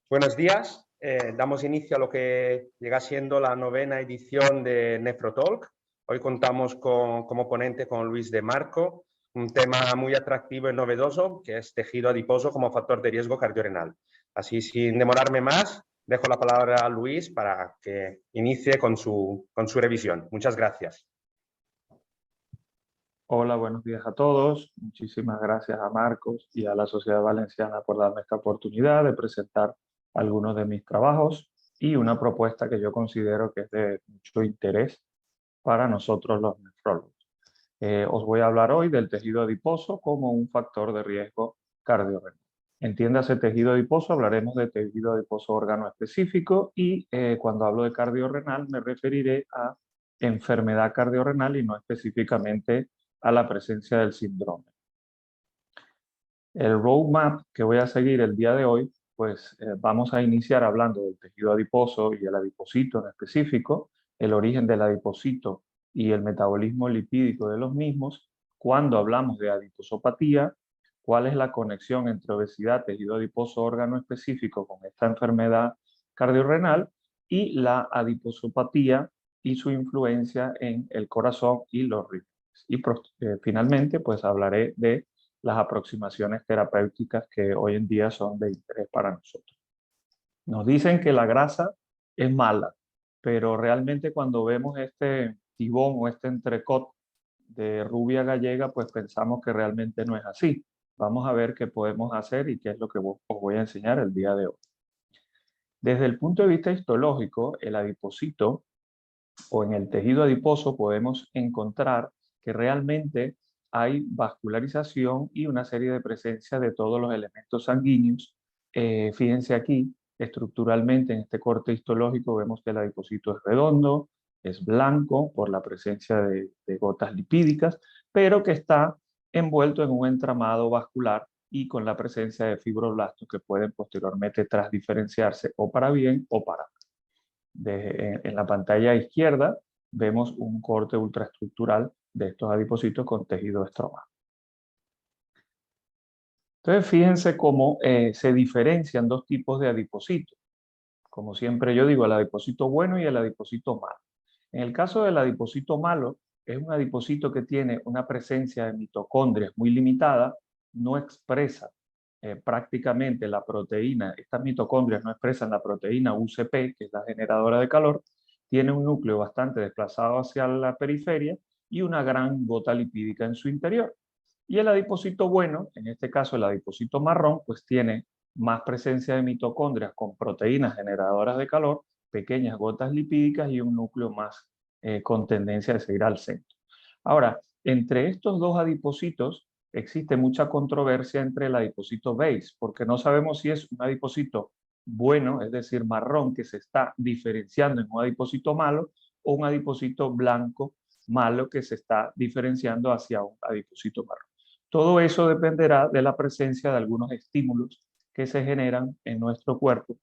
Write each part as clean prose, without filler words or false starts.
Buenos días. Damos inicio a lo que llega siendo la 9ª edición de NefroTalk. Hoy contamos como ponente con Luis de Marco, un tema muy atractivo y novedoso, que es tejido adiposo como factor de riesgo cardiorenal. Así, sin demorarme más, dejo la palabra a Luis para que inicie con su revisión. Muchas gracias. Hola, buenos días a todos. Muchísimas gracias a Marcos y a la Sociedad Valenciana por darme esta oportunidad de presentar algunos de mis trabajos y una propuesta que yo considero que es de mucho interés para nosotros los nefrólogos. Os voy a hablar hoy del tejido adiposo como un factor de riesgo cardiorrenal. Entiéndase tejido adiposo, hablaremos de tejido adiposo órgano específico y cuando hablo de cardiorrenal me referiré a enfermedad cardiorrenal y no específicamente a la presencia del síndrome. El roadmap que voy a seguir el día de hoy, pues vamos a iniciar hablando del tejido adiposo y el adipocito en específico, el origen del adipocito y el metabolismo lipídico de los mismos, cuando hablamos de adiposopatía, cuál es la conexión entre obesidad, tejido adiposo, órgano específico con esta enfermedad cardiorrenal y la adiposopatía y su influencia en el corazón y los riñones. Y finalmente, pues hablaré de las aproximaciones terapéuticas que hoy en día son de interés para nosotros. Nos dicen que la grasa es mala, pero realmente cuando vemos este tibón o este entrecot de rubia gallega, pues pensamos que realmente no es así. Vamos a ver qué podemos hacer y qué es lo que os voy a enseñar el día de hoy. Desde el punto de vista histológico, el adipocito o en el tejido adiposo podemos encontrar que realmente hay vascularización y una serie de presencia de todos los elementos sanguíneos. Fíjense aquí, estructuralmente en este corte histológico vemos que el adipocito es redondo, es blanco por la presencia de gotas lipídicas, pero que está envuelto en un entramado vascular y con la presencia de fibroblastos que pueden posteriormente transdiferenciarse o para bien o para mal. En la pantalla izquierda vemos un corte ultraestructural de estos adipocitos con tejido estromado. Entonces, fíjense cómo se diferencian dos tipos de adipocitos. Como siempre yo digo, el adipocito bueno y el adipocito malo. En el caso del adipocito malo, es un adipocito que tiene una presencia de mitocondrias muy limitada, no expresa prácticamente la proteína, estas mitocondrias no expresan la proteína UCP, que es la generadora de calor, tiene un núcleo bastante desplazado hacia la periferia y una gran gota lipídica en su interior. Y el adipocito bueno, en este caso el adipocito marrón, pues tiene más presencia de mitocondrias con proteínas generadoras de calor, pequeñas gotas lipídicas y un núcleo más con tendencia de seguir al centro. Ahora, entre estos dos adipocitos existe mucha controversia entre el adipocito base, porque no sabemos si es un adipocito bueno, es decir, marrón, que se está diferenciando en un adipocito malo, o un adipocito blanco malo que se está diferenciando hacia un adipocito marrón. Todo eso dependerá de la presencia de algunos estímulos que se generan en nuestro cuerpo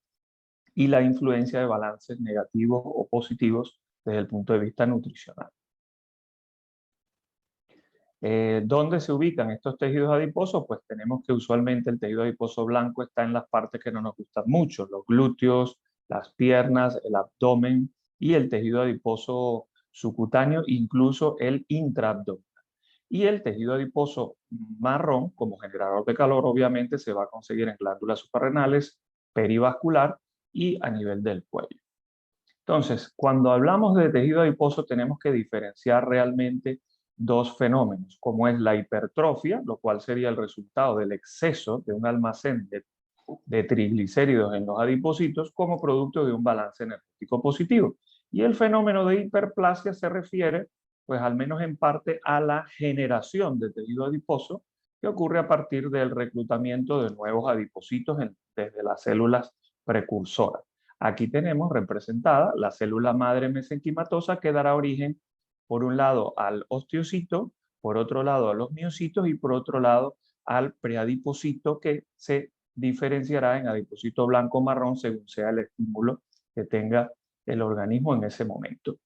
y la influencia de balances negativos o positivos desde el punto de vista nutricional. ¿Dónde se ubican estos tejidos adiposos? Pues tenemos que usualmente el tejido adiposo blanco está en las partes que no nos gustan mucho, los glúteos, las piernas, el abdomen y el tejido adiposo subcutáneo, incluso el intraabdominal. Y el tejido adiposo marrón, como generador de calor, obviamente se va a conseguir en glándulas suprarrenales, perivascular y a nivel del cuello. Entonces, cuando hablamos de tejido adiposo tenemos que diferenciar realmente dos fenómenos, como es la hipertrofia, lo cual sería el resultado del exceso de un almacén de triglicéridos en los adipocitos como producto de un balance energético positivo. Y el fenómeno de hiperplasia se refiere, pues al menos en parte, a la generación de tejido adiposo que ocurre a partir del reclutamiento de nuevos adipocitos desde las células precursoras. Aquí tenemos representada la célula madre mesenquimatosa que dará origen, por un lado, al osteocito, por otro lado, a los miocitos y por otro lado, al preadipocito que se diferenciará en adipocito blanco o marrón según sea el estímulo que tenga el organismo en ese momento.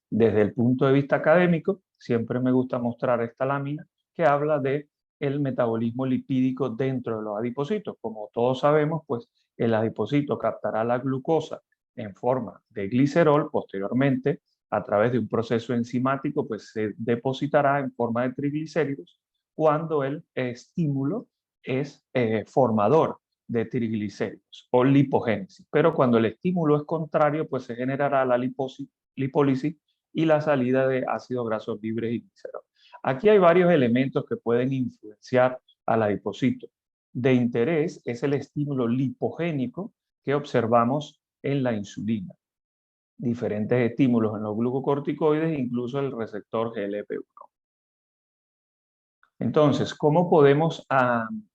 Desde el punto de vista académico, siempre me gusta mostrar esta lámina que habla de el metabolismo lipídico dentro de los adipocitos. Como todos sabemos, pues el adipocito captará la glucosa en forma de glicerol, posteriormente, a través de un proceso enzimático, pues se depositará en forma de triglicéridos cuando el estímulo es formador de triglicéridos o lipogénesis. Pero cuando el estímulo es contrario, pues se generará la lipólisis y la salida de ácidos grasos libres y glicerol. Aquí hay varios elementos que pueden influenciar al adipocito. De interés es el estímulo lipogénico que observamos en la insulina. Diferentes estímulos en los glucocorticoides, incluso el receptor GLP-1. Entonces, ¿cómo podemos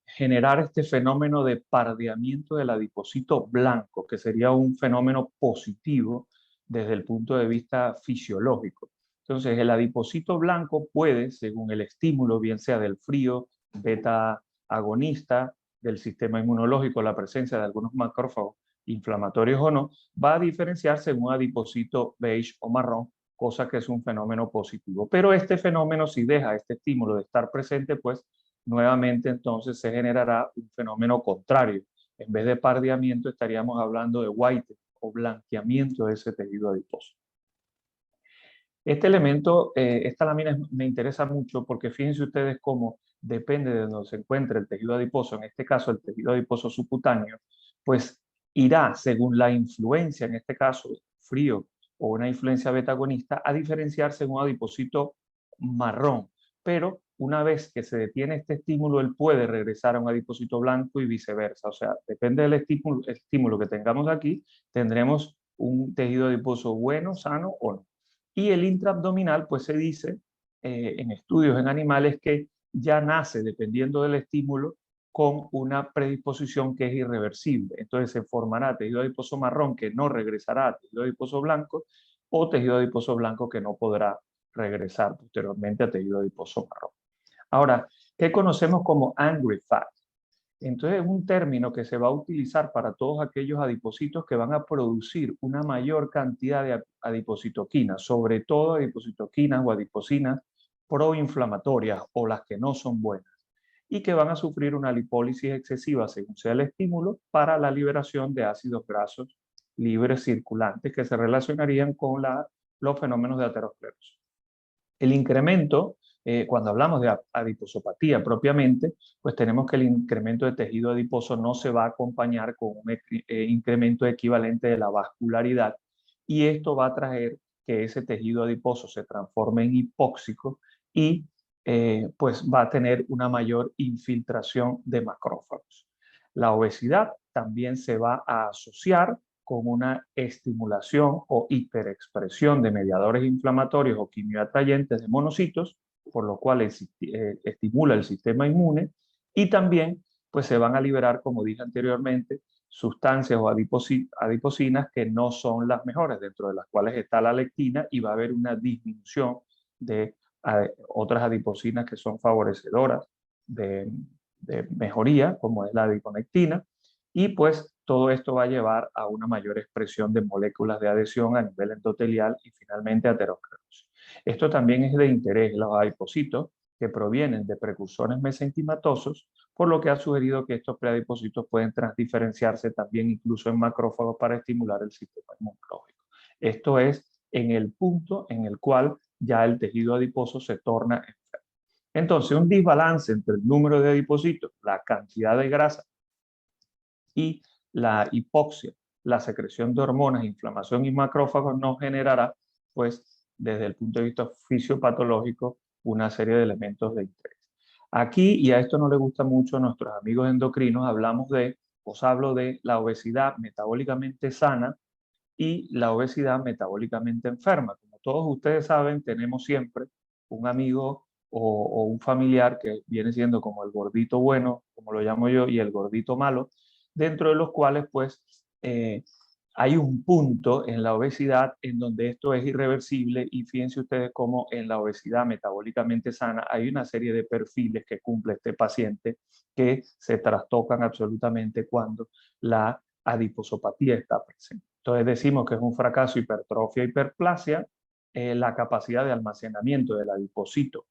generar este fenómeno de pardeamiento del adipocito blanco, que sería un fenómeno positivo desde el punto de vista fisiológico? Entonces, el adipocito blanco puede, según el estímulo, bien sea del frío, beta agonista, del sistema inmunológico, la presencia de algunos macrófagos inflamatorios o no, va a diferenciarse en un adipocito beige o marrón, cosa que es un fenómeno positivo. Pero este fenómeno, si deja este estímulo de estar presente, pues nuevamente entonces se generará un fenómeno contrario. En vez de pardeamiento estaríamos hablando de white o blanqueamiento de ese tejido adiposo. Este elemento, esta lámina me interesa mucho porque fíjense ustedes cómo depende de donde se encuentre el tejido adiposo, en este caso el tejido adiposo subcutáneo, pues irá según la influencia, en este caso frío o una influencia beta-agonista, a diferenciarse en un adipocito marrón. Pero una vez que se detiene este estímulo, él puede regresar a un adipocito blanco y viceversa. O sea, depende del estímulo que tengamos aquí, tendremos un tejido adiposo bueno, sano o no. Y el intraabdominal, pues se dice en estudios en animales que ya nace, dependiendo del estímulo, con una predisposición que es irreversible. Entonces se formará tejido adiposo marrón que no regresará a tejido adiposo blanco o tejido adiposo blanco que no podrá regresar posteriormente a tejido adiposo marrón. Ahora, ¿qué conocemos como angry fat? Entonces es un término que se va a utilizar para todos aquellos adipocitos que van a producir una mayor cantidad de adipocitoquinas, sobre todo adipocitoquinas o adipocinas proinflamatorias o las que no son buenas, y que van a sufrir una lipólisis excesiva según sea el estímulo para la liberación de ácidos grasos libres circulantes que se relacionarían con los fenómenos de aterosclerosis. El incremento, cuando hablamos de adiposopatía propiamente, pues tenemos que el incremento de tejido adiposo no se va a acompañar con un incremento equivalente de la vascularidad, y esto va a traer que ese tejido adiposo se transforme en hipóxico y pues va a tener una mayor infiltración de macrófagos. La obesidad también se va a asociar con una estimulación o hiperexpresión de mediadores inflamatorios o quimioatrayentes de monocitos, por lo cual estimula el sistema inmune, y también pues se van a liberar, como dije anteriormente, sustancias o adipocinas que no son las mejores, dentro de las cuales está la lectina, y va a haber una disminución de otras adipocinas que son favorecedoras de mejoría, como es la adiponectina, y pues todo esto va a llevar a una mayor expresión de moléculas de adhesión a nivel endotelial y finalmente aterosclerosis. Esto también es de interés, los adipocitos que provienen de precursores mesenquimatosos, por lo que ha sugerido que estos preadipocitos pueden transdiferenciarse también incluso en macrófagos para estimular el sistema inmunológico. Esto es en el punto en el cual ya el tejido adiposo se torna enfermo. Entonces, un desbalance entre el número de adipocitos, la cantidad de grasa y la hipoxia, la secreción de hormonas, inflamación y macrófagos nos generará, pues, desde el punto de vista fisiopatológico, una serie de elementos de interés. Aquí, y a esto no le gusta mucho a nuestros amigos endocrinos, os hablo de la obesidad metabólicamente sana y la obesidad metabólicamente enferma. Como todos ustedes saben, tenemos siempre un amigo o un familiar que viene siendo como el gordito bueno, como lo llamo yo, y el gordito malo, dentro de los cuales pues hay un punto en la obesidad en donde esto es irreversible, y fíjense ustedes cómo en la obesidad metabólicamente sana hay una serie de perfiles que cumple este paciente que se trastocan absolutamente cuando la adiposopatía está presente. Entonces decimos que es un fracaso hipertrofia-hiperplasia, la capacidad de almacenamiento del adipocito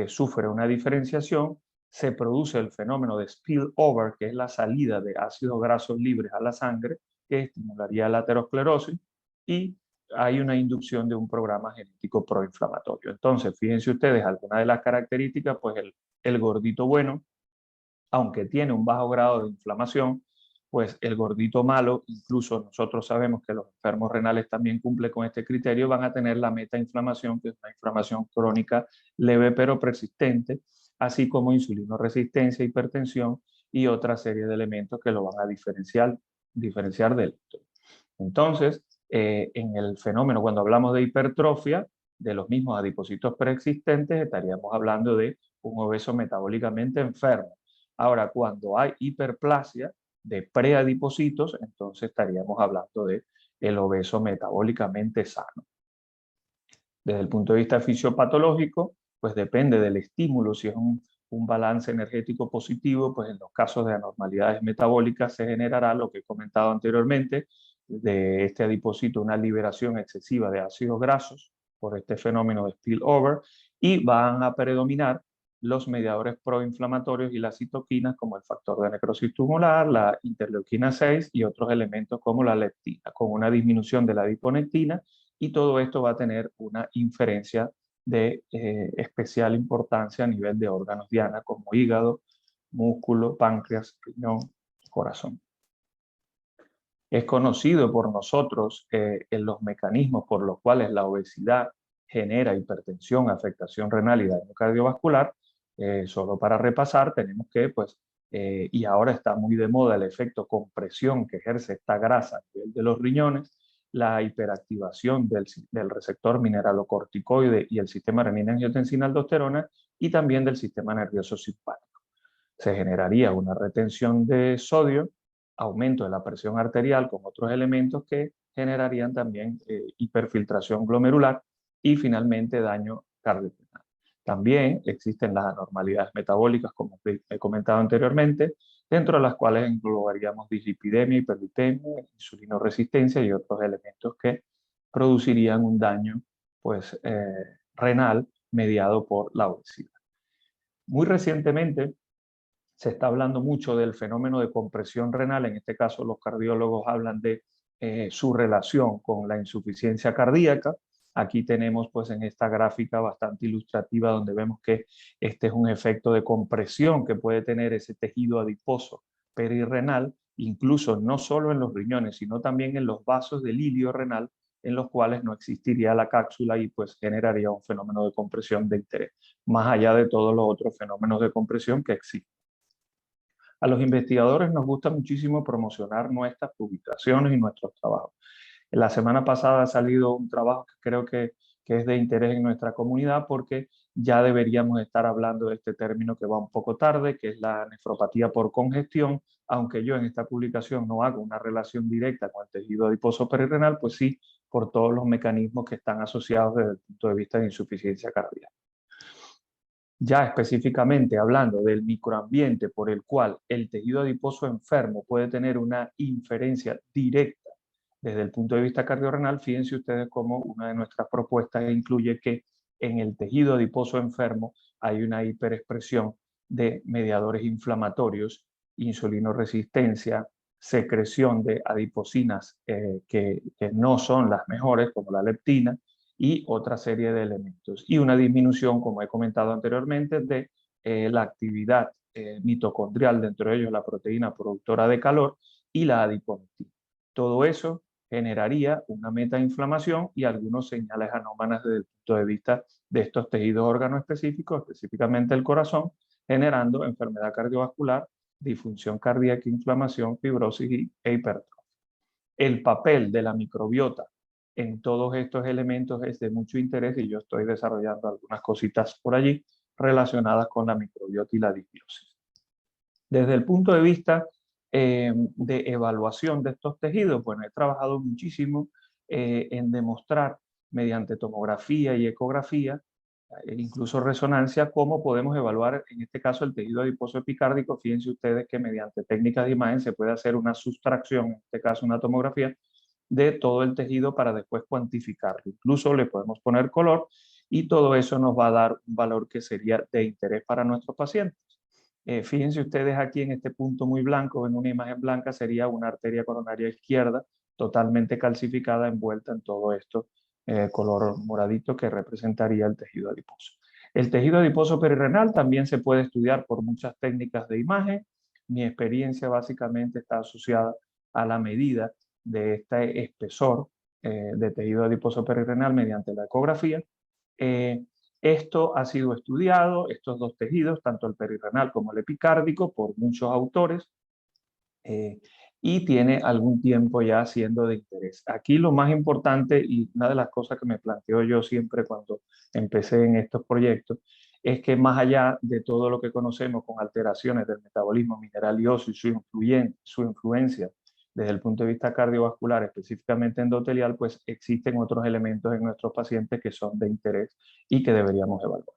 sufre una diferenciación, se produce el fenómeno de spillover, que es la salida de ácidos grasos libres a la sangre, que estimularía la aterosclerosis, y hay una inducción de un programa genético proinflamatorio. Entonces, fíjense ustedes, algunas de las características, pues el gordito bueno, aunque tiene un bajo grado de inflamación, pues el gordito malo, incluso nosotros sabemos que los enfermos renales también cumplen con este criterio, van a tener la metainflamación, que es una inflamación crónica leve pero persistente, así como insulinoresistencia, hipertensión y otra serie de elementos que lo van a diferenciar del otro. Entonces, en el fenómeno, cuando hablamos de hipertrofia, de los mismos adipocitos preexistentes, estaríamos hablando de un obeso metabólicamente enfermo. Ahora, cuando hay hiperplasia de preadipocitos, entonces estaríamos hablando de el obeso metabólicamente sano. Desde el punto de vista fisiopatológico, pues depende del estímulo. Si es un balance energético positivo, pues en los casos de anormalidades metabólicas se generará lo que he comentado anteriormente, de este adipocito una liberación excesiva de ácidos grasos por este fenómeno de spillover, y van a predominar los mediadores proinflamatorios y las citoquinas como el factor de necrosis tumoral, la interleuquina 6 y otros elementos como la leptina, con una disminución de la adiponectina, y todo esto va a tener una inferencia de especial importancia a nivel de órganos diana como hígado, músculo, páncreas, riñón, corazón. Es conocido por nosotros en los mecanismos por los cuales la obesidad genera hipertensión, afectación renal y daño cardiovascular. Solo para repasar, tenemos que, y ahora está muy de moda el efecto compresión que ejerce esta grasa a nivel de los riñones, la hiperactivación del receptor mineralocorticoide y el sistema renina-angiotensina-aldosterona, y también del sistema nervioso simpático. Se generaría una retención de sodio, aumento de la presión arterial con otros elementos que generarían también hiperfiltración glomerular y finalmente daño cardiovascular. También existen las anormalidades metabólicas, como he comentado anteriormente, dentro de las cuales englobaríamos dislipidemia, hiperlipemia, insulinoresistencia y otros elementos que producirían un daño renal mediado por la obesidad. Muy recientemente se está hablando mucho del fenómeno de compresión renal. En este caso, los cardiólogos hablan de su relación con la insuficiencia cardíaca. Aquí tenemos en esta gráfica bastante ilustrativa donde vemos que este es un efecto de compresión que puede tener ese tejido adiposo perirrenal, incluso no solo en los riñones, sino también en los vasos del ilio renal, en los cuales no existiría la cápsula y generaría un fenómeno de compresión de interés, más allá de todos los otros fenómenos de compresión que existen. A los investigadores nos gusta muchísimo promocionar nuestras publicaciones y nuestros trabajos. La semana pasada ha salido un trabajo que creo que es de interés en nuestra comunidad, porque ya deberíamos estar hablando de este término que va un poco tarde, que es la nefropatía por congestión. Aunque yo en esta publicación no hago una relación directa con el tejido adiposo perirrenal, pues sí, por todos los mecanismos que están asociados desde el punto de vista de insuficiencia cardíaca. Ya específicamente hablando del microambiente por el cual el tejido adiposo enfermo puede tener una inferencia directa desde el punto de vista cardiorrenal, fíjense ustedes cómo una de nuestras propuestas incluye que en el tejido adiposo enfermo hay una hiperexpresión de mediadores inflamatorios, insulinoresistencia, secreción de adiposinas que no son las mejores, como la leptina, y otra serie de elementos. Y una disminución, como he comentado anteriormente, de la actividad mitocondrial, dentro de ellos la proteína productora de calor y la adiponectina. Todo eso generaría una metainflamación y algunos señales anómalas desde el punto de vista de estos tejidos órganos específicos, específicamente el corazón, generando enfermedad cardiovascular, disfunción cardíaca, inflamación, fibrosis e hipertrofia. El papel de la microbiota en todos estos elementos es de mucho interés, y yo estoy desarrollando algunas cositas por allí relacionadas con la microbiota y la disbiosis. Desde el punto de vista de evaluación de estos tejidos, bueno, he trabajado muchísimo en demostrar mediante tomografía y ecografía, incluso resonancia, cómo podemos evaluar en este caso el tejido adiposo epicárdico. Fíjense ustedes que mediante técnicas de imagen se puede hacer una sustracción, en este caso una tomografía, de todo el tejido para después cuantificarlo. Incluso le podemos poner color y todo eso nos va a dar un valor que sería de interés para nuestros pacientes. Fíjense ustedes aquí en este punto muy blanco, en una imagen blanca sería una arteria coronaria izquierda totalmente calcificada, envuelta en todo esto color moradito que representaría el tejido adiposo. El tejido adiposo perirrenal también se puede estudiar por muchas técnicas de imagen. Mi experiencia básicamente está asociada a la medida de este espesor de tejido adiposo perirrenal mediante la ecografía. Esto ha sido estudiado, estos dos tejidos, tanto el perirrenal como el epicárdico, por muchos autores, y tiene algún tiempo ya siendo de interés. Aquí lo más importante, y una de las cosas que me planteo yo siempre cuando empecé en estos proyectos, es que más allá de todo lo que conocemos con alteraciones del metabolismo mineral y óseo y su influencia desde el punto de vista cardiovascular, específicamente endotelial, pues existen otros elementos en nuestros pacientes que son de interés y que deberíamos evaluar.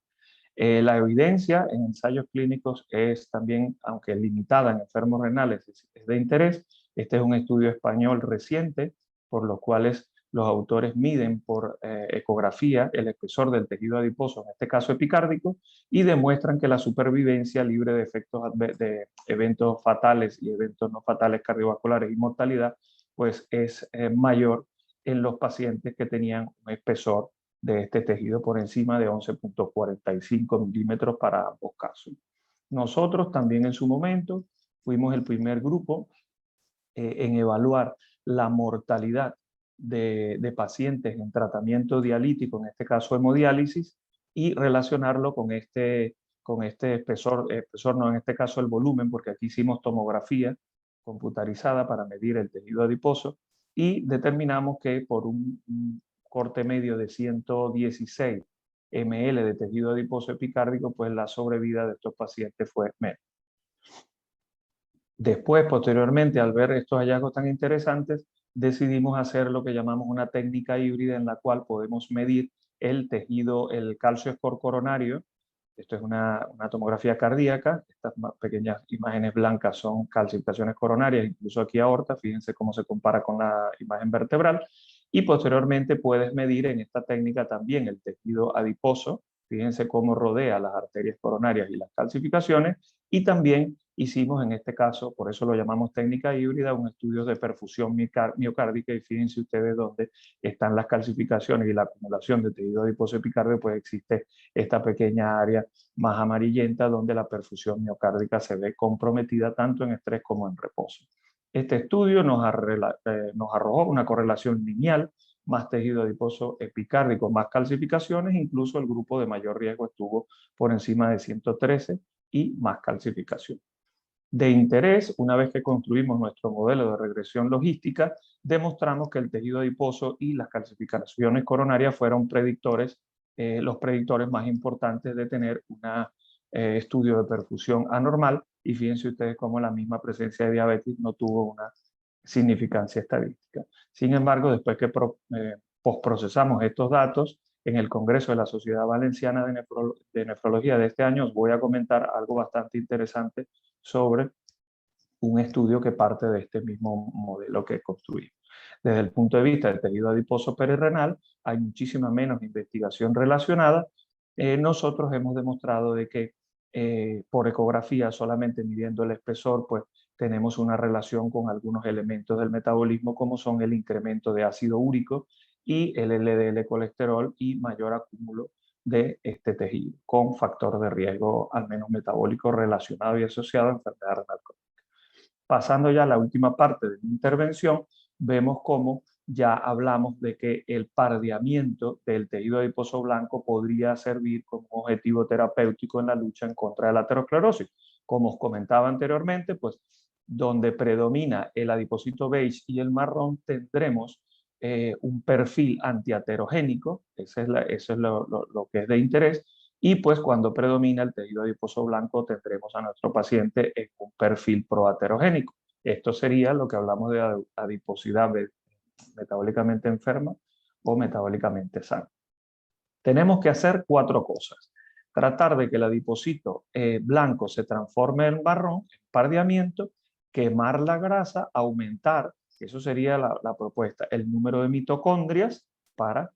La evidencia en ensayos clínicos es también, aunque limitada en enfermos renales, es de interés. Este es un estudio español reciente, por los cuales los autores miden por ecografía el espesor del tejido adiposo, en este caso epicárdico, y demuestran que la supervivencia libre de efectos de eventos fatales y eventos no fatales cardiovasculares y mortalidad, pues es mayor en los pacientes que tenían un espesor de este tejido por encima de 11.45 milímetros para ambos casos. Nosotros también en su momento fuimos el primer grupo en evaluar la mortalidad de pacientes en tratamiento dialítico, en este caso hemodiálisis, y relacionarlo con este espesor no, en este caso el volumen, porque aquí hicimos tomografía computarizada para medir el tejido adiposo, y determinamos que por un corte medio de 116 ml de tejido adiposo epicárdico, pues la sobrevida de estos pacientes fue menos. Después, posteriormente, al ver estos hallazgos tan interesantes, decidimos hacer lo que llamamos una técnica híbrida en la cual podemos medir el tejido, el calcio score coronario. Esto es una tomografía cardíaca. Estas pequeñas imágenes blancas son calcificaciones coronarias, incluso aquí aorta. Fíjense cómo se compara con la imagen vertebral. Y posteriormente puedes medir en esta técnica también el tejido adiposo. Fíjense cómo rodea las arterias coronarias y las calcificaciones. Y también hicimos en este caso, por eso lo llamamos técnica híbrida, un estudio de perfusión miocárdica, y fíjense ustedes dónde están las calcificaciones y la acumulación de tejido adiposo epicardio, pues existe esta pequeña área más amarillenta donde la perfusión miocárdica se ve comprometida tanto en estrés como en reposo. Este estudio nos arrojó una correlación lineal, más tejido adiposo epicárdico, más calcificaciones, incluso el grupo de mayor riesgo estuvo por encima de 113 y más calcificación. De interés, una vez que construimos nuestro modelo de regresión logística, demostramos que el tejido adiposo y las calcificaciones coronarias fueron los predictores más importantes de tener un estudio de perfusión anormal, y fíjense ustedes cómo la misma presencia de diabetes no tuvo una significancia estadística. Sin embargo, después que postprocesamos estos datos, en el Congreso de la Sociedad Valenciana de Nefrología de este año os voy a comentar algo bastante interesante sobre un estudio que parte de este mismo modelo que construimos. Desde el punto de vista del tejido adiposo perirrenal, hay muchísima menos investigación relacionada. Nosotros hemos demostrado de que por ecografía, solamente midiendo el espesor, pues tenemos una relación con algunos elementos del metabolismo, como son el incremento de ácido úrico y el LDL colesterol, y mayor acúmulo de este tejido, con factor de riesgo, al menos metabólico, relacionado y asociado a enfermedad renal crónica. Pasando ya a la última parte de mi intervención, vemos cómo ya hablamos de que el pardeamiento del tejido adiposo blanco podría servir como objetivo terapéutico en la lucha en contra de la aterosclerosis. Como os comentaba anteriormente, pues donde predomina el adipocito beige y el marrón, tendremos un perfil antiaterogénico, eso es lo que es de interés, y pues cuando predomina el tejido adiposo blanco tendremos a nuestro paciente en un perfil proaterogénico. Esto sería lo que hablamos de adiposidad metabólicamente enferma o metabólicamente sana. Tenemos que hacer 4 cosas. Tratar de que el adipocito blanco se transforme en marrón, en pardeamiento, quemar la grasa, aumentar, eso sería la propuesta, el número de mitocondrias para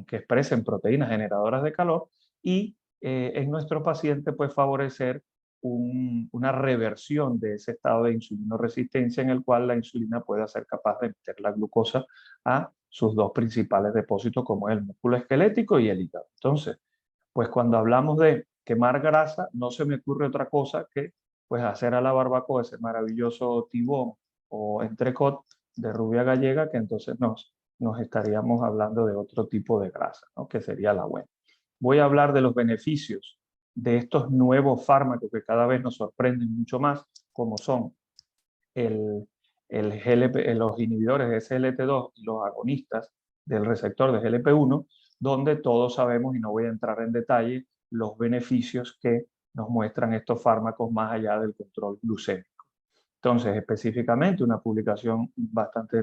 que expresen proteínas generadoras de calor, y en nuestro paciente pues favorecer una reversión de ese estado de insulinoresistencia en el cual la insulina pueda ser capaz de meter la glucosa a sus dos principales depósitos, como es el músculo esquelético y el hígado. Entonces, pues cuando hablamos de quemar grasa, no se me ocurre otra cosa que pues hacer a la barbacoa ese maravilloso tibón o entrecot de rubia gallega, que entonces nos estaríamos hablando de otro tipo de grasa, ¿no? Que sería la buena. Voy a hablar de los beneficios de estos nuevos fármacos que cada vez nos sorprenden mucho más, como son los inhibidores de SGLT2 y los agonistas del receptor de GLP-1, donde todos sabemos, y no voy a entrar en detalle, los beneficios que nos muestran estos fármacos más allá del control glucémico. Entonces, específicamente, una publicación bastante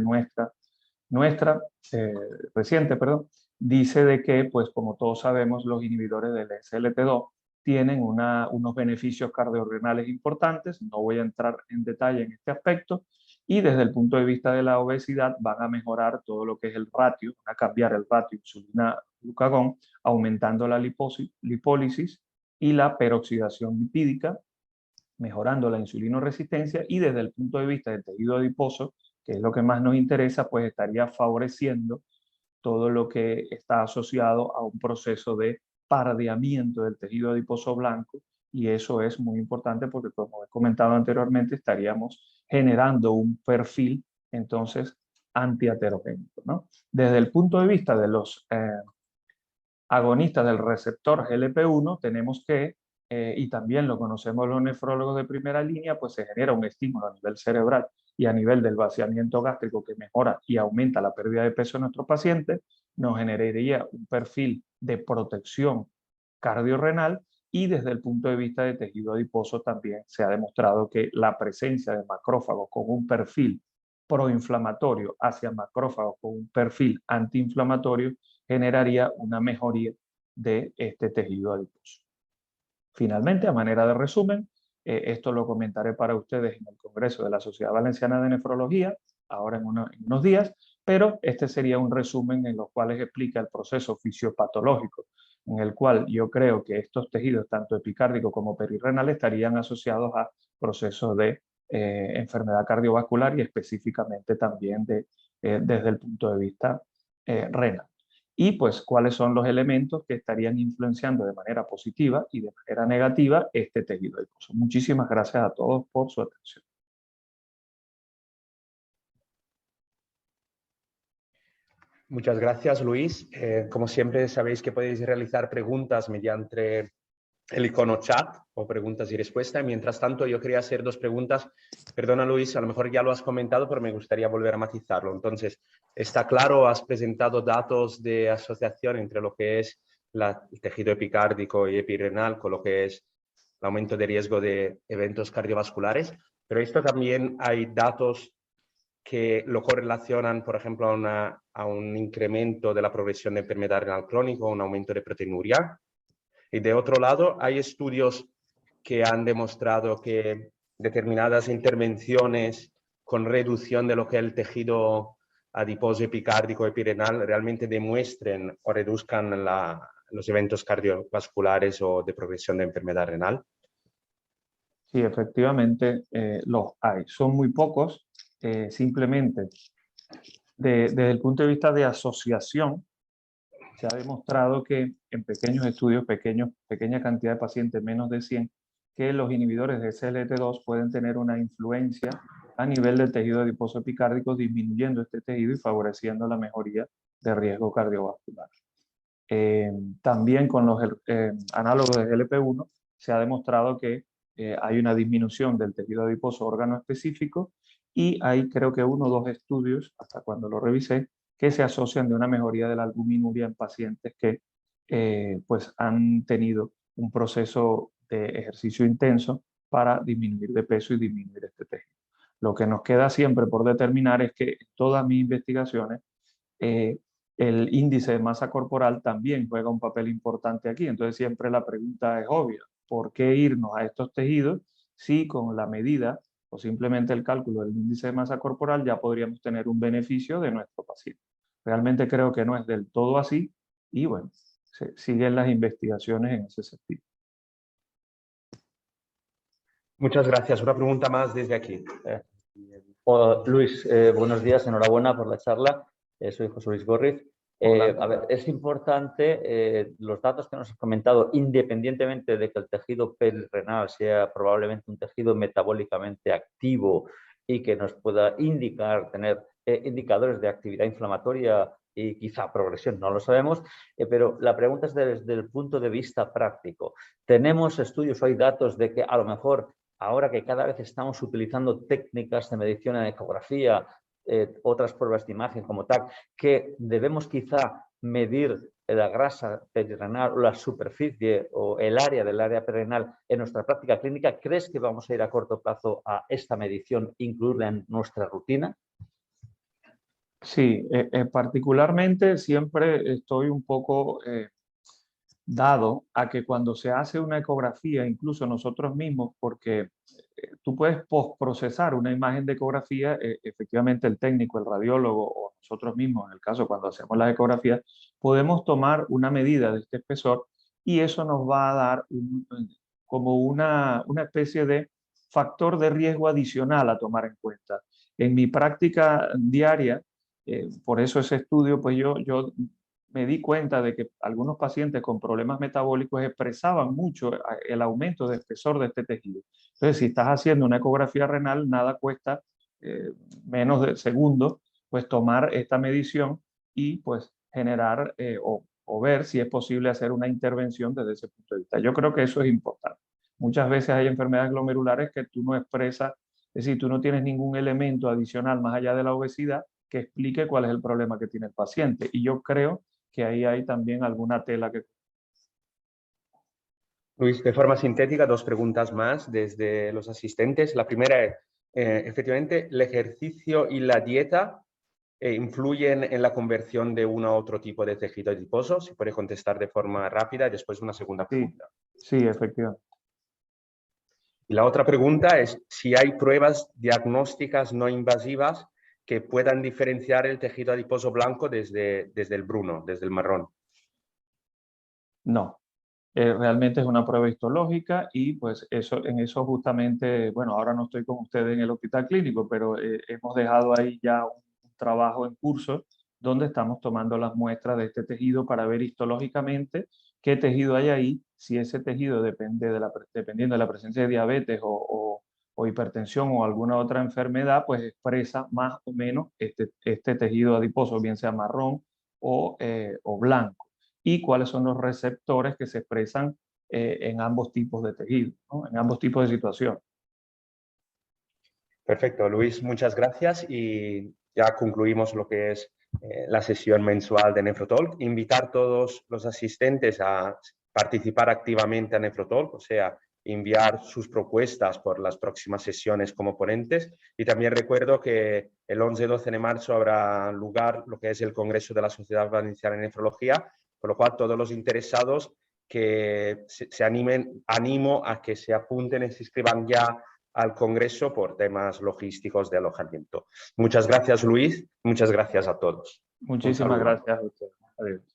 reciente, dice de que, pues como todos sabemos, los inhibidores del SGLT2 tienen unos beneficios cardiorrenales importantes. No voy a entrar en detalle en este aspecto, y desde el punto de vista de la obesidad van a mejorar todo lo que es el ratio, van a cambiar el ratio insulina-glucagón, aumentando la lipólisis y la peroxidación lipídica, mejorando la insulinoresistencia, y desde el punto de vista del tejido adiposo, que es lo que más nos interesa, pues estaría favoreciendo todo lo que está asociado a un proceso de pardeamiento del tejido adiposo blanco, y eso es muy importante porque, como he comentado anteriormente, estaríamos generando un perfil entonces antiaterogénico, ¿no? Desde el punto de vista de los agonistas del receptor GLP-1, tenemos que, y también lo conocemos los nefrólogos de primera línea, pues se genera un estímulo a nivel cerebral y a nivel del vaciamiento gástrico que mejora y aumenta la pérdida de peso en nuestros pacientes, nos generaría un perfil de protección cardiorrenal, y desde el punto de vista de tejido adiposo también se ha demostrado que la presencia de macrófagos con un perfil proinflamatorio hacia macrófagos con un perfil antiinflamatorio generaría una mejoría de este tejido adiposo. Finalmente, a manera de resumen, esto lo comentaré para ustedes en el Congreso de la Sociedad Valenciana de Nefrología, ahora en unos días, pero este sería un resumen en los cuales explica el proceso fisiopatológico, en el cual yo creo que estos tejidos, tanto epicárdico como perirrenal, estarían asociados a procesos de enfermedad cardiovascular, y específicamente también desde el punto de vista renal. Y pues cuáles son los elementos que estarían influenciando de manera positiva y de manera negativa este tejido adiposo. Muchísimas gracias a todos por su atención. Muchas gracias, Luis. Como siempre, sabéis que podéis realizar preguntas mediante el icono chat o preguntas y respuestas. Mientras tanto, yo quería hacer dos preguntas. Perdona, Luis, a lo mejor ya lo has comentado, pero me gustaría volver a matizarlo. Entonces, está claro, has presentado datos de asociación entre lo que es el tejido epicárdico y epirrenal con lo que es el aumento de riesgo de eventos cardiovasculares, pero esto también hay datos que lo correlacionan, por ejemplo, a un incremento de la progresión de enfermedad renal crónica, un aumento de proteinuria. Y de otro lado, hay estudios que han demostrado que determinadas intervenciones con reducción de lo que es el tejido adiposo epicárdico epirrenal realmente demuestren o reduzcan los eventos cardiovasculares o de progresión de enfermedad renal. Sí, efectivamente los hay. Son muy pocos, simplemente desde el punto de vista de asociación, se ha demostrado que en pequeños estudios, pequeña cantidad de pacientes, menos de 100, que los inhibidores de SGLT2 pueden tener una influencia a nivel del tejido adiposo epicárdico, disminuyendo este tejido y favoreciendo la mejoría de riesgo cardiovascular. También con los análogos de GLP-1 se ha demostrado que hay una disminución del tejido adiposo órgano específico, y hay creo que 1 o 2 estudios, hasta cuando lo revisé, que se asocian de una mejoría de la albuminuria en pacientes que pues han tenido un proceso de ejercicio intenso para disminuir de peso y disminuir este tejido. Lo que nos queda siempre por determinar es que en todas mis investigaciones el índice de masa corporal también juega un papel importante aquí. Entonces siempre la pregunta es obvia: ¿por qué irnos a estos tejidos si con la medida o simplemente el cálculo del índice de masa corporal ya podríamos tener un beneficio de nuestro paciente? Realmente creo que no es del todo así, y bueno, siguen las investigaciones en ese sentido. Muchas gracias. Una pregunta más desde aquí. Luis, buenos días, enhorabuena por la charla. Soy José Luis Gorriz. A ver, es importante los datos que nos has comentado, independientemente de que el tejido perirenal sea probablemente un tejido metabólicamente activo y que nos pueda indicar, tener indicadores de actividad inflamatoria y quizá progresión, no lo sabemos, pero la pregunta es desde el punto de vista práctico. ¿Tenemos estudios o hay datos de que a lo mejor ahora que cada vez estamos utilizando técnicas de medición en ecografía, otras pruebas de imagen como TAC, que debemos quizá medir la grasa perirenal o la superficie o el área del área perirenal en nuestra práctica clínica? ¿Crees que vamos a ir a corto plazo a esta medición, incluirla en nuestra rutina? Sí, particularmente siempre estoy un poco dado a que cuando se hace una ecografía, incluso nosotros mismos, porque tú puedes postprocesar una imagen de ecografía, efectivamente el técnico, el radiólogo o nosotros mismos, en el caso cuando hacemos las ecografías, podemos tomar una medida de este espesor y eso nos va a dar como una especie de factor de riesgo adicional a tomar en cuenta. En mi práctica diaria, por eso ese estudio, pues yo me di cuenta de que algunos pacientes con problemas metabólicos expresaban mucho el aumento de espesor de este tejido. Entonces, si estás haciendo una ecografía renal, nada cuesta menos de segundos, pues tomar esta medición y pues generar o ver si es posible hacer una intervención desde ese punto de vista. Yo creo que eso es importante. Muchas veces hay enfermedades glomerulares que tú no expresas, es decir, tú no tienes ningún elemento adicional más allá de la obesidad que explique cuál es el problema que tiene el paciente. Y yo creo que ahí hay también alguna tela que... Luis, de forma sintética, dos preguntas más desde los asistentes. La primera es, efectivamente, ¿el ejercicio y la dieta influyen en la conversión de uno a otro tipo de tejido adiposo? Si puede contestar de forma rápida y después una segunda pregunta. Sí, efectivamente. Y la otra pregunta es si hay pruebas diagnósticas no invasivas que puedan diferenciar el tejido adiposo blanco desde el bruno, desde el marrón. No, realmente es una prueba histológica y pues en eso justamente, bueno, ahora no estoy con ustedes en el hospital clínico, pero hemos dejado ahí ya un trabajo en curso donde estamos tomando las muestras de este tejido para ver histológicamente qué tejido hay ahí, si ese tejido dependiendo de la presencia de diabetes o hipertensión o alguna otra enfermedad, pues expresa más o menos este tejido adiposo, bien sea marrón o blanco, y cuáles son los receptores que se expresan en ambos tipos de tejido, ¿no? En ambos tipos de situación. Perfecto, Luis, muchas gracias y ya concluimos lo que es la sesión mensual de NephroTalk. Invitar a todos los asistentes a participar activamente a NephroTalk, o sea, enviar sus propuestas por las próximas sesiones como ponentes. Y también recuerdo que el 11-12 de marzo habrá lugar lo que es el Congreso de la Sociedad Valenciana de Nefrología, por lo cual todos los interesados que se animo a que se apunten y se inscriban ya al Congreso por temas logísticos de alojamiento. Muchas gracias, Luis. Muchas gracias a todos. Muchísimas gracias a ustedes. Adiós.